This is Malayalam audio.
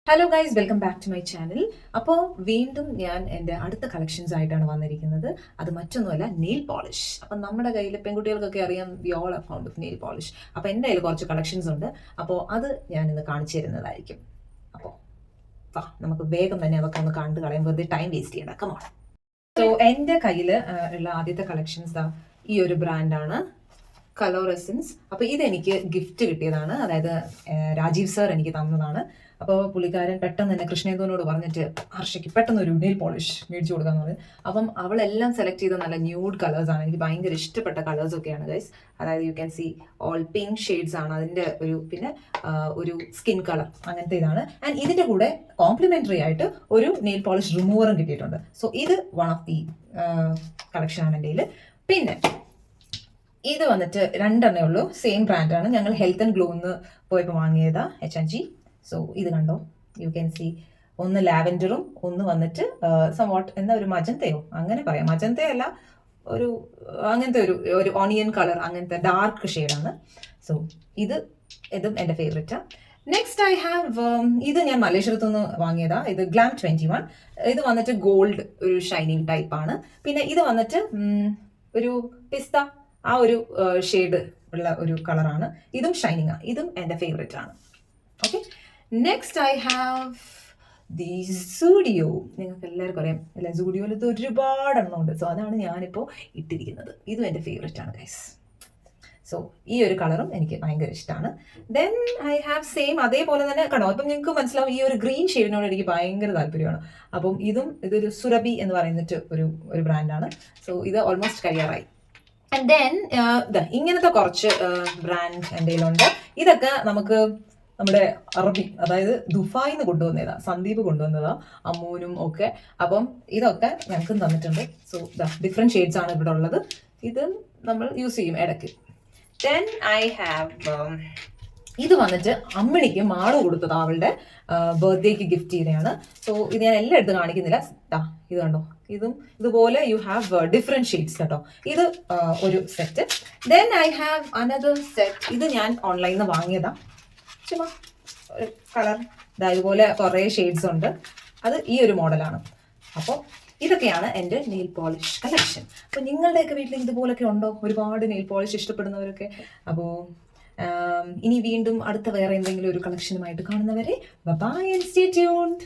Hello guys, welcome back to my channel. അപ്പോൾ വീണ്ടും ഞാൻ എൻ്റെ അടുത്ത കളക്ഷൻസ് ആയിട്ടാണ് വന്നിരിക്കുന്നത്. അത് മറ്റൊന്നുമല്ല, നെയിൽ പോളിഷ്. അപ്പം നമ്മുടെ കയ്യിൽ പെൺകുട്ടികൾക്കൊക്കെ അറിയാം, we all are found of nail polish. അപ്പോൾ എൻ്റെ കയ്യിൽ കുറച്ച് കളക്ഷൻസ് ഉണ്ട്. അപ്പോൾ അത് ഞാനിന്ന് കാണിച്ചു തരുന്നതായിരിക്കും. അപ്പോൾ വാ, നമുക്ക് വേഗം തന്നെ അതൊക്കെ ഒന്ന് കണ്ടു കളയാൻ, വെറുതെ ടൈം വേസ്റ്റ് ചെയ്യണ്ട. കമോൺ. സോ എൻ്റെ കയ്യിൽ ഉള്ള ആദ്യത്തെ കളക്ഷൻസ് ഈ ഒരു ബ്രാൻഡാണ്, കളർ എസൻസ്. അപ്പോൾ ഇതെനിക്ക് ഗിഫ്റ്റ് കിട്ടിയതാണ്, അതായത് രാജീവ് സർ എനിക്ക് തന്നതാണ്. അപ്പോൾ പുള്ളിക്കാരൻ പെട്ടെന്ന് തന്നെ കൃഷ്ണേന്ദുവിനോട് പറഞ്ഞിട്ട് ഹർഷയ്ക്ക് പെട്ടെന്ന് ഒരു നെയിൽ പോളിഷ് മേടിച്ചു കൊടുക്കാന്ന് പറഞ്ഞു. അപ്പം അവളെല്ലാം സെലക്ട് ചെയ്ത നല്ല ന്യൂഡ് കളേഴ്സാണ്, എനിക്ക് ഭയങ്കര ഇഷ്ടപ്പെട്ട കളേഴ്സൊക്കെയാണ് ഗൈസ്. അതായത് you can see all pink shades ആണ് അതിൻ്റെ ഒരു, പിന്നെ ഒരു സ്കിൻ കളർ അങ്ങനത്തെ ഇതാണ്. ആൻഡ് ഇതിൻ്റെ കൂടെ കോംപ്ലിമെൻ്ററി ആയിട്ട് ഒരു നെയിൽ പോളിഷ് റിമൂവറും കിട്ടിയിട്ടുണ്ട്. സോ ഇത് വൺ ഓഫ് ദി കളക്ഷനാണ് എൻ്റെ കയ്യിൽ. പിന്നെ ഇത് വന്നിട്ട് രണ്ടെണ്ണേ ഉള്ളൂ, സെയിം ബ്രാൻഡാണ്. ഞങ്ങൾ ഹെൽത്ത് ആൻഡ് ഗ്ലോന്ന് പോയപ്പോൾ വാങ്ങിയതാ, H&G. സോ ഇത് കണ്ടോ, യു ക്യാൻ സി ഒന്ന് ലാവൻഡറും ഒന്ന് വന്നിട്ട് സംവാട്ട് എന്താ ഒരു മജന്തയോ അങ്ങനെ പറയാം, മജന്തയോ അല്ല, ഒരു അങ്ങനത്തെ ഒരു ഓണിയൻ കളർ, അങ്ങനത്തെ ഡാർക്ക് ഷെയ്ഡാണ്. സോ ഇതും എൻ്റെ ഫേവറേറ്റാണ്. നെക്സ്റ്റ് ഐ ഹാവ് ഇത് ഞാൻ മലേശ്വരത്തു നിന്ന് വാങ്ങിയതാ, ഇത് ഗ്ലാം 21. ഇത് വന്നിട്ട് ഗോൾഡ് ഒരു ഷൈനിങ് ടൈപ്പാണ്. പിന്നെ ഇത് വന്നിട്ട് ഒരു പിസ്ത ആ ഒരു ഷെയ്ഡ് ഉള്ള ഒരു കളറാണ്. ഇതും ഷൈനിങ് ആണ്, ഇതും എൻ്റെ ഫേവറേറ്റ് ആണ്. Okay, next I have the Zudio. നിങ്ങൾക്ക് എല്ലാവർക്കും അറിയാം അല്ലെ, സൂഡിയോയിൽ ഇത് ഒരുപാട് എണ്ണം ഉണ്ട്. സോ അതാണ് ഞാനിപ്പോൾ ഇട്ടിരിക്കുന്നത്. ഇതും എൻ്റെ ഫേവറേറ്റ് ആണ് ഗൈസ്. സോ ഈ ഒരു കളറും എനിക്ക് ഭയങ്കര ഇഷ്ടമാണ്. ദെൻ ഐ ഹാവ് സെയിം അതേപോലെ തന്നെ കണ്ടോ, അപ്പം നിങ്ങൾക്ക് മനസ്സിലാവും ഈ ഒരു ഗ്രീൻ ഷെയ്ഡിനോട് എനിക്ക് ഭയങ്കര താല്പര്യമാണ്. അപ്പം ഇതൊരു സുരഭി എന്ന് പറയുന്നിട്ട് ഒരു ബ്രാൻഡാണ്. സോ ഇത് ഓൾമോസ്റ്റ് കഴിയാറായി. ആൻഡ് ദെൻ ഇങ്ങനത്തെ കുറച്ച് ബ്രാൻഡ് എൻ്റെ കയ്യിലുണ്ട്. ഇതൊക്കെ നമുക്ക് നമ്മുടെ അറബി, അതായത് ദുബായിന്ന് കൊണ്ടുവന്നതാ, സന്ദീപ് കൊണ്ടുവന്നതാ, അമ്മൂനും ഒക്കെ. അപ്പം ഇതൊക്കെ ഞങ്ങൾക്കും തന്നിട്ടുണ്ട്. സോ ഡിഫറെൻറ്റ് ഷെയ്ഡ്സ് ആണ് ഇവിടെ ഉള്ളത്. ഇത് നമ്മൾ യൂസ് ചെയ്യും ഇടയ്ക്ക്. ദെൻ ഐ ഹാവ് ഇത് വന്നിട്ട് അമ്മിണിക്ക് മാള് കൊടുത്തത്, അവളുടെ ബർത്ത്ഡേക്ക് ഗിഫ്റ്റ് ചെയ്തതാണ്. സോ ഇത് ഞാൻ എല്ലാം എടുത്ത് കാണിക്കുന്നില്ല. ഇത് കണ്ടോ, ഇതും ഇതുപോലെ യു ഹാവ് ഡിഫറെൻറ്റ് ഷെയ്ഡ്സ് കേട്ടോ. ഇത് ഒരു set. Then I have another set. ഇത് ഞാൻ ഓൺലൈനിൽ നിന്ന് വാങ്ങിയതാ, ചുമ്മാ ഒരു കളർ ഇതുപോലെ കുറേ ഷെയ്ഡ്സ് ഉണ്ട്. അത് ഈ ഒരു മോഡലാണ്. അപ്പോൾ ഇതൊക്കെയാണ് എൻ്റെ നെയിൽ പോളിഷ് കളക്ഷൻ. അപ്പോൾ നിങ്ങളുടെയൊക്കെ വീട്ടിൽ ഇതുപോലൊക്കെ ഉണ്ടോ? ഒരുപാട് നെയിൽ പോളിഷ് ഇഷ്ടപ്പെടുന്നവരൊക്കെ. അപ്പോൾ ഇനി വീണ്ടും അടുത്ത വേറെ എന്തെങ്കിലും ഒരു കളക്ഷനുമായിട്ട് കാണുന്നവരെ ബൈ ആൻഡ് സ്റ്റേ ട്യൂൺഡ്.